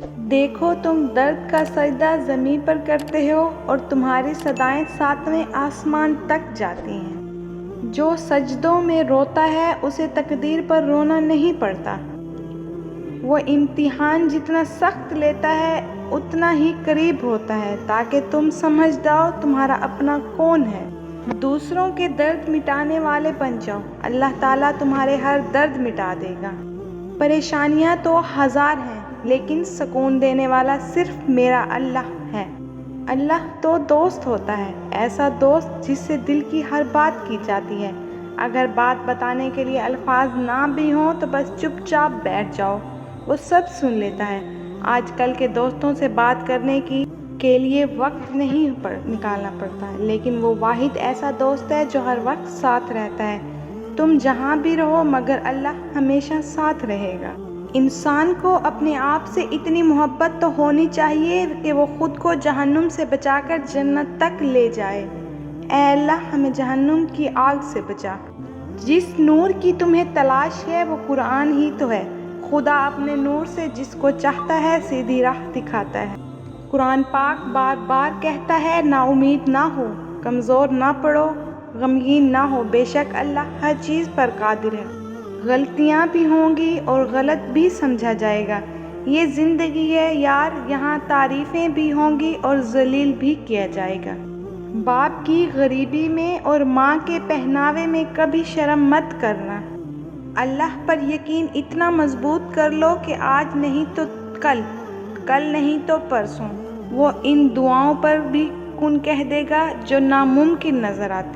دیکھو تم درد کا سجدہ زمین پر کرتے ہو اور تمہاری صدائیں 7ویں آسمان تک جاتی ہیں۔ جو سجدوں میں روتا ہے اسے تقدیر پر رونا نہیں پڑتا۔ وہ امتحان جتنا سخت لیتا ہے اتنا ہی قریب ہوتا ہے تاکہ تم سمجھ جاؤ تمہارا اپنا کون ہے۔ دوسروں کے درد مٹانے والے بن جاؤ، اللہ تعالیٰ تمہارے ہر درد مٹا دے گا۔ پریشانیاں تو 1000 ہیں لیکن سکون دینے والا صرف میرا اللہ ہے۔ اللہ تو دوست ہوتا ہے، ایسا دوست جس سے دل کی ہر بات کی جاتی ہے۔ اگر بات بتانے کے لیے الفاظ نہ بھی ہوں تو بس چپ چاپ بیٹھ جاؤ، وہ سب سن لیتا ہے۔ آج کل کے دوستوں سے بات کرنے کے لیے وقت نہیں نکالنا پڑتا، لیکن وہ واحد ایسا دوست ہے جو ہر وقت ساتھ رہتا ہے۔ تم جہاں بھی رہو مگر اللہ ہمیشہ ساتھ رہے گا۔ انسان کو اپنے آپ سے اتنی محبت تو ہونی چاہیے کہ وہ خود کو جہنم سے بچا کر جنت تک لے جائے۔ اے اللہ ہمیں جہنم کی آگ سے بچا۔ جس نور کی تمہیں تلاش ہے وہ قرآن ہی تو ہے۔ خدا اپنے نور سے جس کو چاہتا ہے سیدھی راہ دکھاتا ہے۔ قرآن پاک بار بار کہتا ہے نا امید نہ ہو، کمزور نہ پڑو، غمگین نہ ہو، بے شک اللہ ہر چیز پر قادر ہے۔ غلطیاں بھی ہوں گی اور غلط بھی سمجھا جائے گا، یہ زندگی ہے یار، یہاں تعریفیں بھی ہوں گی اور ذلیل بھی کیا جائے گا۔ باپ کی غریبی میں اور ماں کے پہناوے میں کبھی شرم مت کرنا۔ اللہ پر یقین اتنا مضبوط کر لو کہ آج نہیں تو کل، کل نہیں تو پرسوں، وہ ان دعاؤں پر بھی کن کہہ دے گا جو ناممکن نظر آتی ہیں۔